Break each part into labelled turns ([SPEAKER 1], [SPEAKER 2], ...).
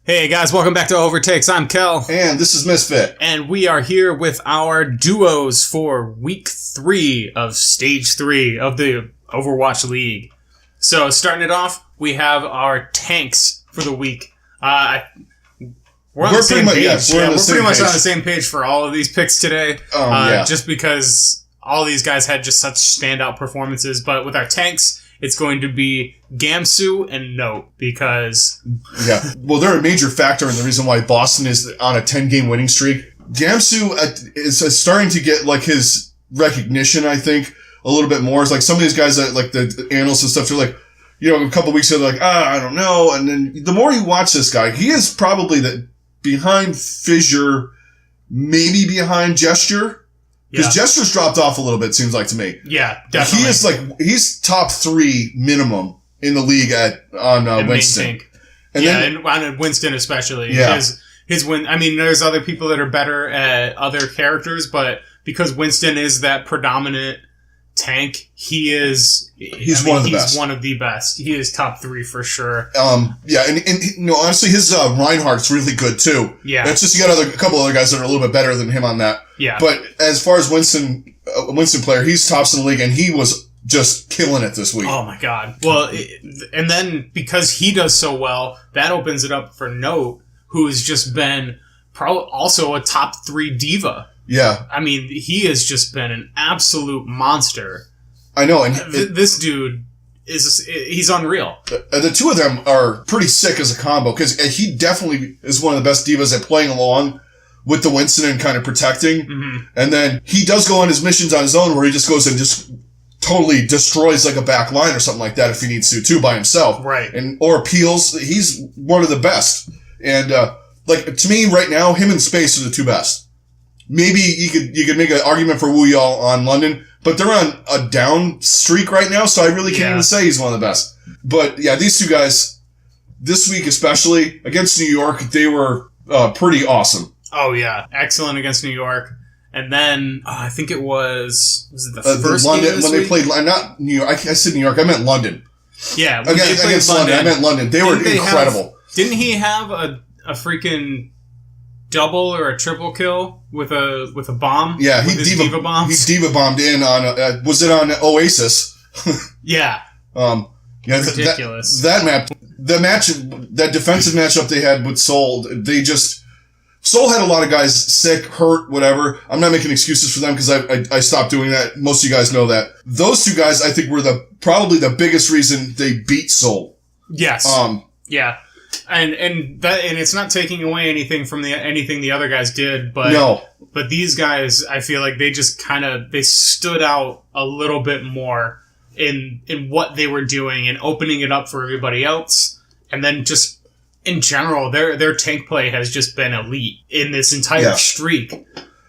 [SPEAKER 1] Hey guys, welcome back to Overtakes. I'm Kel.
[SPEAKER 2] And this is Misfit.
[SPEAKER 1] And we are here with our duos for week 3 of stage 3 of the Overwatch League. So starting it off, we have our tanks for the week. We're on the same page. We're pretty much on the same page for all of these picks today. Just because all these guys had just such standout performances. But with our tanks, it's going to be Gamsu and Note because...
[SPEAKER 2] Yeah. Well, they're a major factor in the reason why Boston is on a 10-game winning streak. Gamsu is starting to get, like, his recognition, I think, a little bit more. It's like some of these guys, that, like, the analysts and stuff, they're like, you know, a couple weeks ago, they're like, I don't know. And then the more you watch this guy, he is probably behind Fissure, maybe behind Gesture. Because Gesture's dropped off a little bit, seems like to me.
[SPEAKER 1] Yeah, definitely.
[SPEAKER 2] He's top 3 minimum in the league on Winston.
[SPEAKER 1] And on Winston especially.
[SPEAKER 2] Yeah.
[SPEAKER 1] His win. I mean, there's other people that are better at other characters, but because Winston is that predominant tank, he's one of the best. He is top 3 for sure.
[SPEAKER 2] And you know, honestly, his Reinhardt's really good too.
[SPEAKER 1] Yeah.
[SPEAKER 2] It's just you got a couple other guys that are a little bit better than him on that.
[SPEAKER 1] Yeah.
[SPEAKER 2] But as far as Winston player, he's tops in the league, and he was just killing it this week.
[SPEAKER 1] Oh my god. Well, and then because he does so well, that opens it up for Note, who has just been also a top 3 diva.
[SPEAKER 2] Yeah.
[SPEAKER 1] I mean, he has just been an absolute monster.
[SPEAKER 2] I know. And
[SPEAKER 1] this dude he's unreal.
[SPEAKER 2] The two of them are pretty sick as a combo because he definitely is one of the best divas at playing along with the Winston and kind of protecting. Mm-hmm. And then he does go on his missions on his own where he just goes and just totally destroys like a back line or something like that if he needs to too by himself.
[SPEAKER 1] Right.
[SPEAKER 2] Or peels. He's one of the best. And, to me right now, him and Space are the 2 best. Maybe you could make an argument for Wu Yao on London, but they're on a down streak right now, so I really can't even say he's one of the best. But yeah, these 2 guys, this week especially, against New York, they were pretty awesome.
[SPEAKER 1] Oh yeah, excellent against New York. And then, I think it was it the first
[SPEAKER 2] London,
[SPEAKER 1] game this
[SPEAKER 2] when
[SPEAKER 1] week?
[SPEAKER 2] they played, not New York, I said New York, I meant London.
[SPEAKER 1] Yeah,
[SPEAKER 2] against London, I meant London. They were incredible.
[SPEAKER 1] Didn't he have a freaking double or a triple kill with a bomb?
[SPEAKER 2] Yeah,
[SPEAKER 1] he diva bombs.
[SPEAKER 2] He diva bombed in on was it on Oasis?
[SPEAKER 1] Yeah.
[SPEAKER 2] Ridiculous. That defensive matchup they had with Seoul, Seoul had a lot of guys sick, hurt, whatever. I'm not making excuses for them because I stopped doing that. Most of you guys know that. Those 2 guys I think were probably the biggest reason they beat Seoul.
[SPEAKER 1] Yes. Yeah. And it's not taking away anything from anything the other guys did, but
[SPEAKER 2] no.
[SPEAKER 1] But these guys, I feel like they just they stood out a little bit more in what they were doing and opening it up for everybody else. And then just in general, their tank play has just been elite in this entire streak.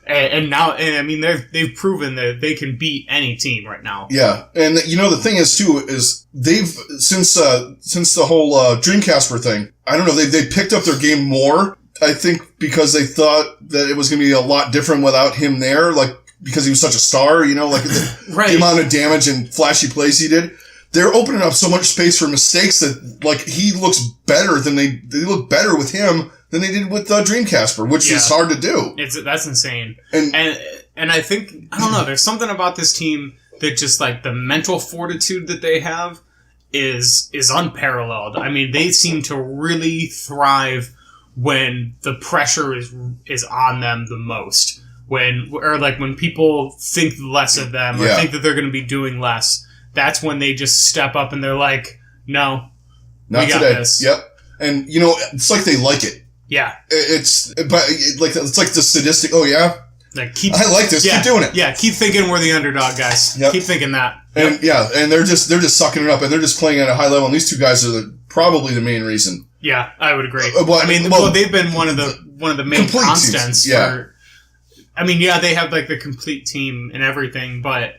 [SPEAKER 1] And now, I mean, they've proven that they can beat any team right now.
[SPEAKER 2] Yeah, and you know the thing is too is they've since the whole Dreamcasper thing, I don't know, they picked up their game more. I think because they thought that it was going to be a lot different without him there, like because he was such a star, you know, like the amount of damage and flashy plays he did. They're opening up so much space for mistakes that like he looks better than they look better with him than they did with Dreamcasper, which is hard to do.
[SPEAKER 1] That's insane. And I think, I don't know, there's something about this team that just like the mental fortitude that they have is unparalleled. I mean, they seem to really thrive when the pressure is on them the most. When people think less of them or think that they're going to be doing less, that's when they just step up and they're like, no,
[SPEAKER 2] not
[SPEAKER 1] we got
[SPEAKER 2] today.
[SPEAKER 1] this.
[SPEAKER 2] Yep. And you know, it's like they like it.
[SPEAKER 1] Yeah.
[SPEAKER 2] It's like the sadistic, oh yeah?
[SPEAKER 1] Like
[SPEAKER 2] I like this, keep doing it.
[SPEAKER 1] Yeah, keep thinking we're the underdog, guys. Yep. Keep thinking that.
[SPEAKER 2] And and they're just sucking it up and they're just playing at a high level and these 2 guys are probably the main reason.
[SPEAKER 1] Yeah, I would agree. They've been one of the main constants for they have like the complete team and everything, but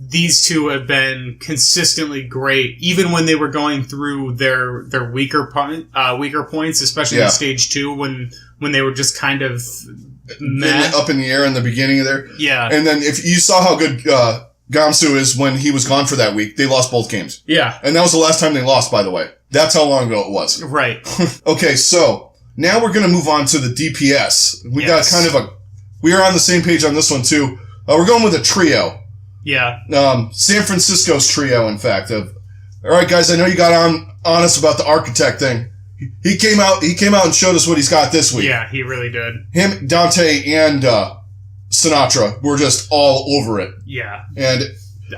[SPEAKER 1] these 2 have been consistently great, even when they were going through their weaker points, especially in stage 2 when they were just kind of
[SPEAKER 2] up in the air in the beginning of there.
[SPEAKER 1] Yeah.
[SPEAKER 2] And then if you saw how good Gamsu is when he was gone for that week, they lost both games.
[SPEAKER 1] Yeah.
[SPEAKER 2] And that was the last time they lost, by the way. That's how long ago it was.
[SPEAKER 1] Right.
[SPEAKER 2] Okay, so Now we're going to move on to the DPS. We got we are on the same page on this one too. We're going with a trio.
[SPEAKER 1] Yeah.
[SPEAKER 2] San Francisco's trio, in fact. All right, guys, I know you got on us about the architect thing. He came out and showed us what he's got this week.
[SPEAKER 1] Yeah, he really did.
[SPEAKER 2] Him, Dante, and Sinatra were just all over it.
[SPEAKER 1] Yeah.
[SPEAKER 2] And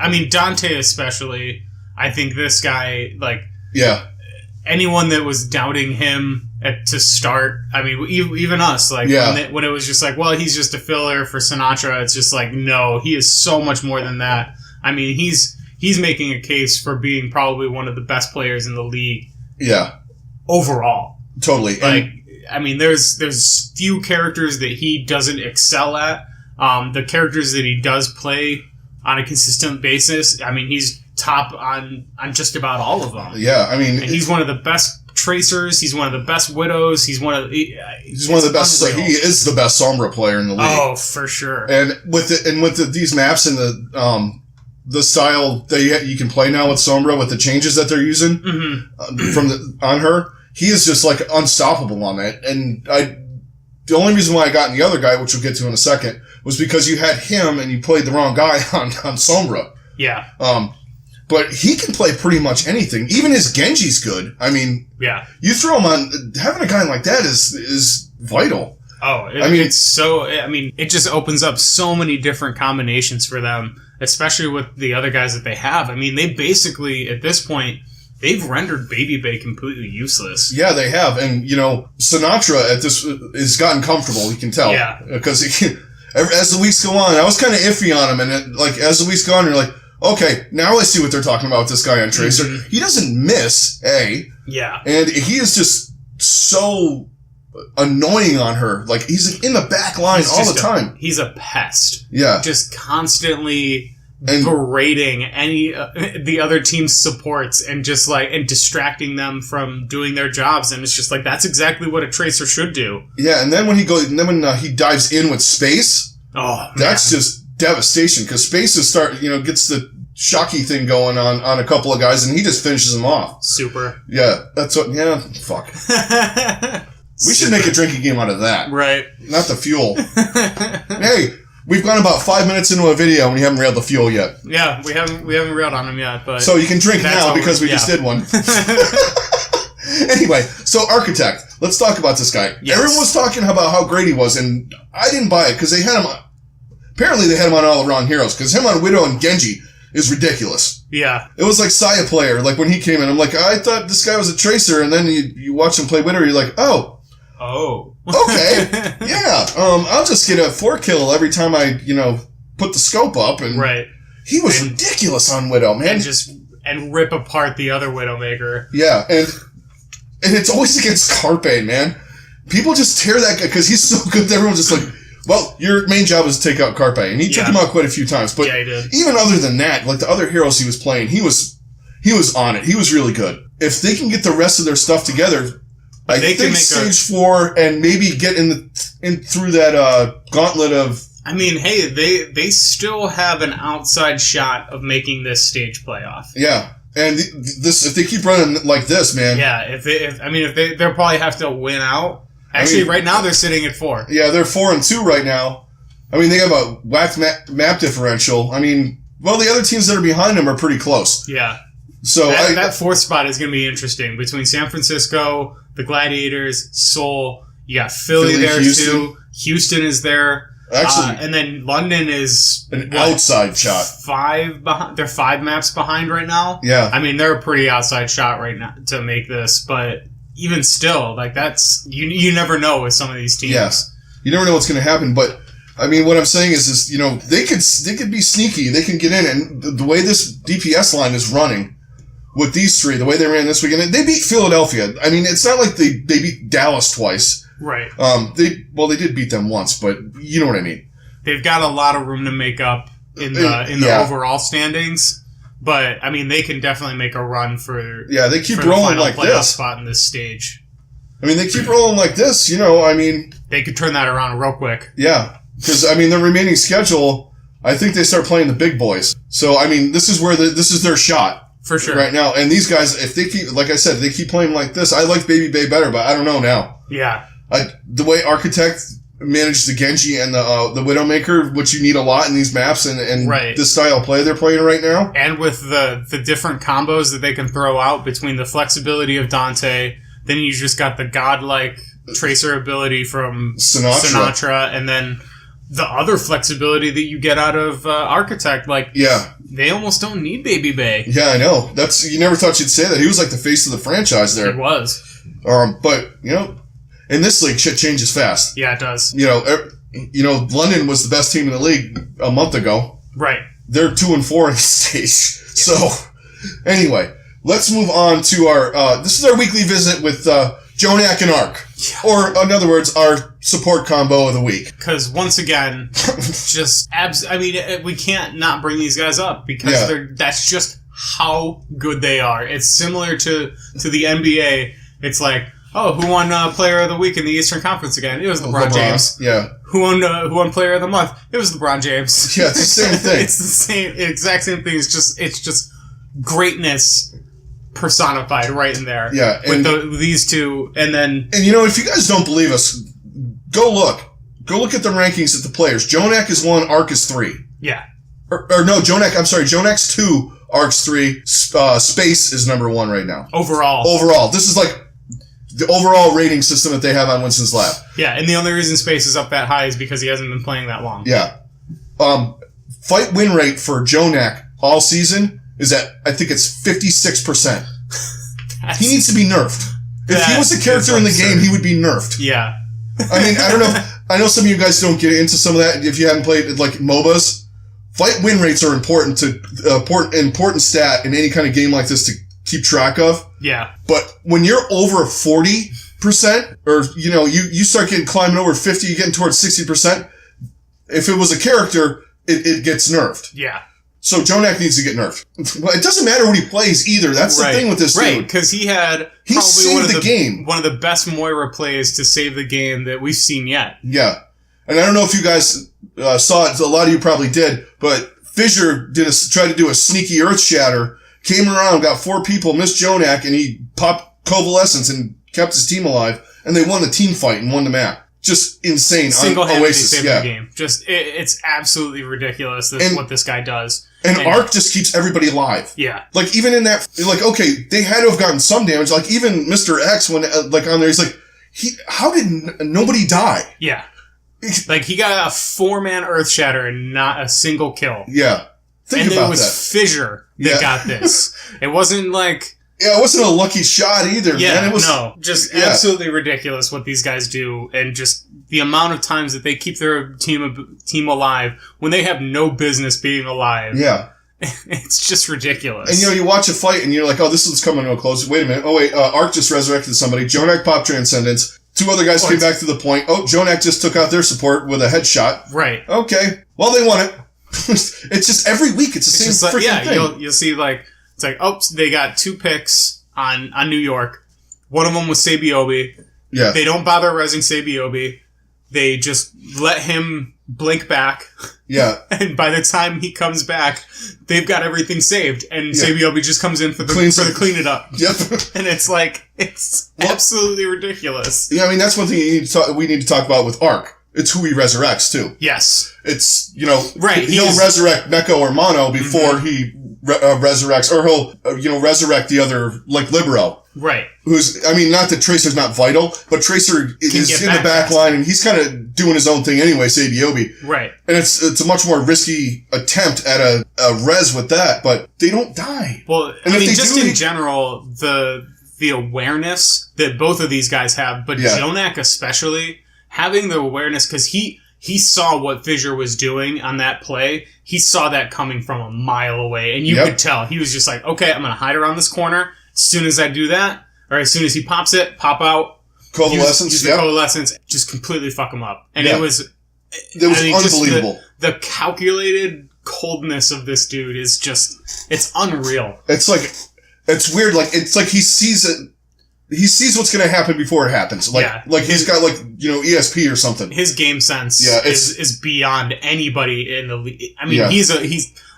[SPEAKER 1] I mean, Dante especially, I think this guy, like...
[SPEAKER 2] Yeah.
[SPEAKER 1] Anyone that was doubting him to start, I mean, even us, like, when it was just like, well, he's just a filler for Sinatra, it's just like, no, he is so much more than that. I mean, he's making a case for being probably one of the best players in the league.
[SPEAKER 2] Yeah.
[SPEAKER 1] Overall.
[SPEAKER 2] Totally.
[SPEAKER 1] Like, I mean, there's few characters that he doesn't excel at. The characters that he does play on a consistent basis, I mean, he's top on just about all of them.
[SPEAKER 2] Yeah, I mean...
[SPEAKER 1] And he's one of the best tracers. He's one of the best widows. He's one of the best...
[SPEAKER 2] He is the best Sombra player in the league.
[SPEAKER 1] Oh, for sure.
[SPEAKER 2] And with these maps and the style that you can play now with Sombra with the changes that they're using on her, he is just like unstoppable on that. And the only reason why I got in the other guy, which we'll get to in a second, was because you had him and you played the wrong guy on Sombra.
[SPEAKER 1] Yeah.
[SPEAKER 2] But he can play pretty much anything. Even his Genji's good. I mean, you throw him on, having a guy like that is vital.
[SPEAKER 1] Oh, it just opens up so many different combinations for them, especially with the other guys that they have. I mean, they basically, at this point, they've rendered Baby Bay completely useless.
[SPEAKER 2] Yeah, they have. And, Sinatra at this has gotten comfortable, you can tell.
[SPEAKER 1] Yeah.
[SPEAKER 2] Because as the weeks go on, I was kind of iffy on him. And as the weeks go on, you're like, okay, now I see what they're talking about with this guy on Tracer. Mm-hmm. He doesn't miss,
[SPEAKER 1] Yeah.
[SPEAKER 2] And he is just so annoying on her. Like, he's in the back line all the time.
[SPEAKER 1] He's a pest.
[SPEAKER 2] Yeah.
[SPEAKER 1] Just constantly berating the other team's supports and just and distracting them from doing their jobs. And it's just like, that's exactly what a Tracer should do.
[SPEAKER 2] Yeah, and then when he dives in with Space, that's just devastation, because Space gets the shocky thing going on a couple of guys, and he just finishes them off.
[SPEAKER 1] Super.
[SPEAKER 2] Yeah, fuck. We should make a drinking game out of that.
[SPEAKER 1] Right.
[SPEAKER 2] Not the fuel. Hey, we've gone about 5 minutes into a video and we haven't railed the fuel yet.
[SPEAKER 1] Yeah, we haven't railed on him yet, but...
[SPEAKER 2] So you can drink now because we just did one. Anyway, so Architect. Let's talk about this guy. Yes. Everyone was talking about how great he was, and I didn't buy it because they had him... Apparently they had him on all the wrong heroes, because him on Widow and Genji is ridiculous.
[SPEAKER 1] Yeah.
[SPEAKER 2] It was like Saya player, like when he came in. I'm like, I thought this guy was a Tracer, and then you watch him play Widow, you're like, oh. Okay. Yeah. I'll just get a 4-kill every time I, put the scope up. And
[SPEAKER 1] right.
[SPEAKER 2] He was ridiculous on Widow, man.
[SPEAKER 1] And rip apart the other Widowmaker.
[SPEAKER 2] Yeah, and it's always against Carpe, man. People just tear that guy because he's so good that everyone's just like, well, your main job is to take out Carpe, and he took him out quite a few times. But
[SPEAKER 1] he did.
[SPEAKER 2] Even other than that, like the other heroes he was playing, he was on it. He was really good. If they can get the rest of their stuff together, I think stage 4 and maybe get in through that gauntlet of. I
[SPEAKER 1] mean, hey, they still have an outside shot of making this stage playoff.
[SPEAKER 2] Yeah. And if they keep running like this, man.
[SPEAKER 1] Yeah, they'll probably have to win out. Actually, right now they're sitting at 4.
[SPEAKER 2] Yeah, they're 4-2 right now. I mean, they have a whacked map differential. I mean, well, the other teams that are behind them are pretty close.
[SPEAKER 1] Yeah.
[SPEAKER 2] So
[SPEAKER 1] that 4th spot is going to be interesting between San Francisco, the Gladiators, Seoul. You got Philly there Houston. Too. Houston is there.
[SPEAKER 2] Actually,
[SPEAKER 1] and then London is
[SPEAKER 2] an outside shot.
[SPEAKER 1] 5 behind. They're 5 maps behind right now.
[SPEAKER 2] Yeah.
[SPEAKER 1] I mean, they're a pretty outside shot right now to make this, but even still, that's you never know with some of these teams.
[SPEAKER 2] Yes, you never know what's going to happen. But I mean, what I'm saying is they could be sneaky. They can get in, and the way this DPS line is running with these 3, the way they ran this weekend, they beat Philadelphia. I mean, it's not like they beat Dallas twice.
[SPEAKER 1] Right.
[SPEAKER 2] They did beat them once, but you know what I mean.
[SPEAKER 1] They've got a lot of room to make up in the overall standings, but I mean they can definitely make a run for
[SPEAKER 2] they keep rolling
[SPEAKER 1] the
[SPEAKER 2] like
[SPEAKER 1] playoff
[SPEAKER 2] this
[SPEAKER 1] spot in this stage.
[SPEAKER 2] I mean they keep rolling like this, I mean
[SPEAKER 1] they could turn that around real quick.
[SPEAKER 2] Yeah, because I mean their remaining schedule, I think they start playing the big boys. So I mean this is where this is their shot.
[SPEAKER 1] For sure.
[SPEAKER 2] Right now. And these guys, if they keep, like I said, they keep playing like this. I like Baby Bay better, but I don't know now.
[SPEAKER 1] Yeah.
[SPEAKER 2] The way Architect managed the Genji and the Widowmaker, which you need a lot in these maps and
[SPEAKER 1] Right.
[SPEAKER 2] this style of play they're playing right now.
[SPEAKER 1] And with the different combos that they can throw out between the flexibility of Dante, then you just got the godlike Tracer ability from Sinatra, and then the other flexibility that you get out of Architect. Like,
[SPEAKER 2] Yeah.
[SPEAKER 1] they almost don't need Baby Bay.
[SPEAKER 2] Yeah, I know. You never thought you'd say that. He was like the face of the franchise there.
[SPEAKER 1] It was.
[SPEAKER 2] But, in this league, shit changes fast.
[SPEAKER 1] Yeah, it does.
[SPEAKER 2] London was the best team in the league a month ago.
[SPEAKER 1] Right.
[SPEAKER 2] They're 2-4 in the stage. So, anyway, let's move on to our, this is our weekly visit with, Jonak and Ark.
[SPEAKER 1] Yeah.
[SPEAKER 2] Or, in other words, our support combo of the week.
[SPEAKER 1] Because once again, we can't not bring these guys up because that's just how good they are. It's similar to the NBA. It's like, who won Player of the Week in the Eastern Conference again? It was LeBron James.
[SPEAKER 2] Yeah.
[SPEAKER 1] Who won Player of the Month? It was LeBron James.
[SPEAKER 2] Yeah, it's the same thing.
[SPEAKER 1] It's the exact same thing. It's just greatness personified right in there.
[SPEAKER 2] Yeah.
[SPEAKER 1] With these two, and then...
[SPEAKER 2] And if you guys don't believe us, go look. Go look at the rankings of the players. Jonak is 1, Ark is 3.
[SPEAKER 1] Yeah.
[SPEAKER 2] Or no, Jonak's 2, Ark's 3. Space is number 1 right now.
[SPEAKER 1] Overall. This
[SPEAKER 2] is like the overall rating system that they have on Winston's Lab.
[SPEAKER 1] Yeah, and the only reason Space is up that high is because he hasn't been playing that long.
[SPEAKER 2] Yeah. Fight win rate for Jonak all season is at, I think it's 56%. He needs to be nerfed. If he was a character in the game, he would be nerfed.
[SPEAKER 1] Yeah.
[SPEAKER 2] I mean, I don't know. I know some of you guys don't get into some of that if you haven't played like MOBAs. Fight win rates are important stat in any kind of game like this to keep track of.
[SPEAKER 1] Yeah.
[SPEAKER 2] But when you're over 40%, or you start climbing over 50, you're getting towards 60%. If it was a character, it gets nerfed.
[SPEAKER 1] Yeah.
[SPEAKER 2] So Jonak needs to get nerfed. Well, it doesn't matter what he plays either. That's the thing with this dude.
[SPEAKER 1] Right, because he
[SPEAKER 2] saved the game.
[SPEAKER 1] One of the best Moira plays to save the game that we've seen yet.
[SPEAKER 2] Yeah. And I don't know if you guys saw it. A lot of you probably did. But Fissure tried to do a sneaky Earth Shatter. Came around, got 4 people, missed Jonak, and he popped Covalescence and kept his team alive. And they won the team fight and won the map. Just insane.
[SPEAKER 1] Single-handedly saving the game. It's absolutely ridiculous what this guy does.
[SPEAKER 2] And Ark just keeps everybody alive.
[SPEAKER 1] Yeah.
[SPEAKER 2] Like, even in that, okay, they had to have gotten some damage. Like, even Mr. X, when, on there, he's like, how did nobody die?
[SPEAKER 1] Yeah. Like, he got a 4-man Earth Shatter and not a single kill.
[SPEAKER 2] Yeah. Think about that. And it
[SPEAKER 1] was Fissure that got this. It wasn't like...
[SPEAKER 2] Yeah, it wasn't a lucky shot either.
[SPEAKER 1] Yeah,
[SPEAKER 2] man. It was,
[SPEAKER 1] absolutely ridiculous what these guys do, and just the amount of times that they keep their team alive when they have no business being alive.
[SPEAKER 2] Yeah.
[SPEAKER 1] It's just ridiculous.
[SPEAKER 2] And you watch a fight and you're like, oh, this is coming to a close. Wait a minute. Oh, wait, Ark just resurrected somebody. Jonak popped Transcendence. 2 other guys came back to the point. Oh, Jonak just took out their support with a headshot.
[SPEAKER 1] Right.
[SPEAKER 2] Okay. Well, they won it. It's just every week. It's the same freaking thing.
[SPEAKER 1] You'll see it's like, they got 2 picks on New York. One of them was Sabiobi.
[SPEAKER 2] Yeah.
[SPEAKER 1] They don't bother resing Sabiobi. They just let him blink back.
[SPEAKER 2] Yeah.
[SPEAKER 1] And by the time he comes back, they've got everything saved. And Sabiobi just comes in for the clean it up.
[SPEAKER 2] Yep.
[SPEAKER 1] And it's like, absolutely ridiculous.
[SPEAKER 2] Yeah, I mean, that's one thing we need to talk about with Ark. It's who he resurrects, too.
[SPEAKER 1] Yes.
[SPEAKER 2] It's,
[SPEAKER 1] right.
[SPEAKER 2] He'll resurrect Mecca or Mono before he resurrects, or he'll, resurrect the other, like, Libero.
[SPEAKER 1] Right.
[SPEAKER 2] Not that Tracer's not vital, but Tracer is in the back line, and he's kind of doing his own thing anyway, Sabiobi.
[SPEAKER 1] Right.
[SPEAKER 2] And it's a much more risky attempt at a res with that, but they don't die.
[SPEAKER 1] Well,
[SPEAKER 2] and
[SPEAKER 1] in general, the awareness that both of these guys have, but Jonak especially, having the awareness, because he saw what Fissure was doing on that play. He saw that coming from a mile away, and you could tell. He was just like, okay, I'm going to hide around this corner. As soon as I do that, or as soon as he pops it, pop out.
[SPEAKER 2] Coalescence,
[SPEAKER 1] use the coalescence, just completely fuck him up. And it was
[SPEAKER 2] unbelievable.
[SPEAKER 1] The calculated coldness of this dude is it's unreal.
[SPEAKER 2] It's like, it's weird. Like, it's like he sees it. He sees what's going to happen before it happens. Like he's got ESP or something.
[SPEAKER 1] His game sense is beyond anybody in the league. I mean, he's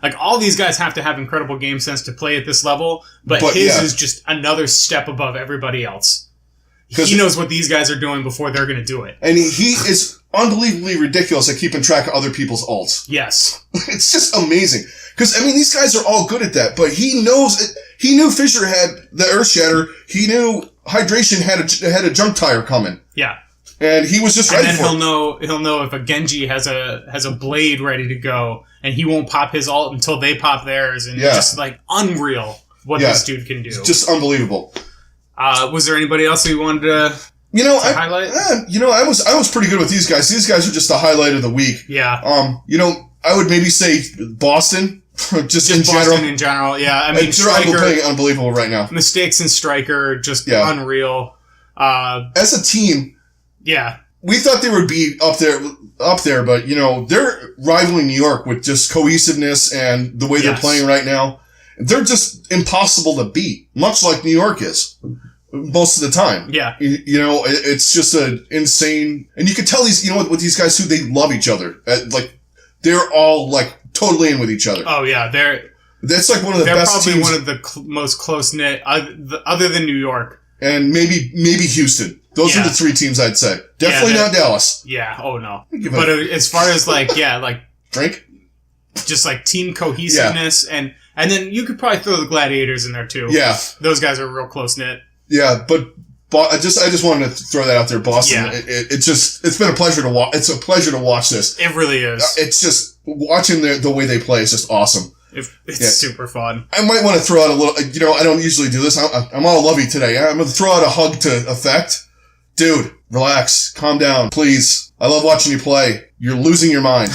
[SPEAKER 1] like, all these guys have to have incredible game sense to play at this level, but his is just another step above everybody else. He knows what these guys are doing before they're going to do it.
[SPEAKER 2] And he is unbelievably ridiculous at keeping track of other people's ults.
[SPEAKER 1] Yes.
[SPEAKER 2] It's just amazing. Because, I mean, these guys are all good at that, but he knows it. He knew Fissure had the Earth Shatter. He knew Hydration had a junk tire coming.
[SPEAKER 1] Yeah.
[SPEAKER 2] And he was just ready for it.
[SPEAKER 1] And then he'll know if a Genji has a blade ready to go, and he won't pop his ult until they pop theirs, and just like unreal what this dude can do.
[SPEAKER 2] It's just unbelievable.
[SPEAKER 1] Was there anybody else you wanted to highlight?
[SPEAKER 2] I was pretty good with these guys. These guys are just the highlight of the week.
[SPEAKER 1] Yeah.
[SPEAKER 2] I would maybe say Boston. just in
[SPEAKER 1] Boston
[SPEAKER 2] general.
[SPEAKER 1] in general, yeah. I mean,
[SPEAKER 2] they're playing unbelievable right now.
[SPEAKER 1] Mistakes in Striker, just unreal.
[SPEAKER 2] As a team, we thought they would be up there, but they're rivaling New York with just cohesiveness and the way they're playing right now. They're just impossible to beat, much like New York is most of the time. Yeah, it's just an insane, and you can tell with these guys too, they love each other. They're all totally in with each other.
[SPEAKER 1] Oh yeah,
[SPEAKER 2] that's like one of the best teams.
[SPEAKER 1] They're probably one of the most close knit, other than New York.
[SPEAKER 2] And maybe Houston. Those are the three teams I'd say. Definitely not Dallas.
[SPEAKER 1] Yeah. Oh no. But as far as
[SPEAKER 2] Frank,
[SPEAKER 1] just team cohesiveness and then you could probably throw the Gladiators in there too.
[SPEAKER 2] Yeah.
[SPEAKER 1] Those guys are real close knit.
[SPEAKER 2] Yeah, but I just wanted to throw that out there, Boston. Yeah. It's been a pleasure to watch. It's a pleasure to watch this.
[SPEAKER 1] It really is.
[SPEAKER 2] It's just watching the way they play is just awesome.
[SPEAKER 1] It's super fun.
[SPEAKER 2] I might want to throw out a little, I don't usually do this. I'm all lovey today. I'm going to throw out a hug to effect. Dude, relax. Calm down, please. I love watching you play. You're losing your mind.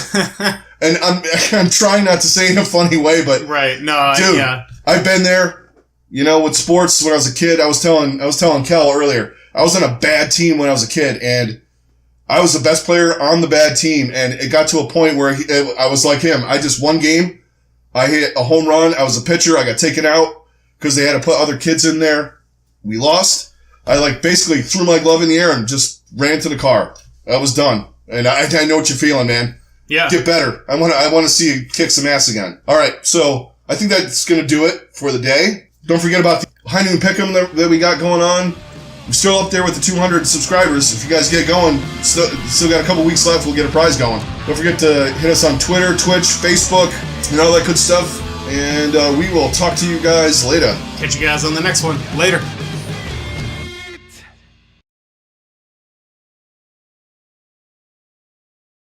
[SPEAKER 2] And I'm trying not to say it in a funny way, but
[SPEAKER 1] right. No,
[SPEAKER 2] dude, I've been there, with sports when I was a kid. I was telling Kel earlier, I was on a bad team when I was a kid, and I was the best player on the bad team, and it got to a point where I was like him. I just one game. I hit a home run. I was a pitcher. I got taken out because they had to put other kids in there. We lost. I basically threw my glove in the air and just ran to the car. I was done. And I know what you're feeling, man. Yeah. Get better. I want to see you kick some ass again. All right. So I think that's going to do it for the day. Don't forget about the High Noon Pick'em that we got going on. We're still up there with the 200 subscribers. If you guys get going, still got a couple weeks left, we'll get a prize going. Don't forget to hit us on Twitter, Twitch, Facebook, and all that good stuff. And we will talk to you guys later.
[SPEAKER 1] Catch you guys on the next one. Later.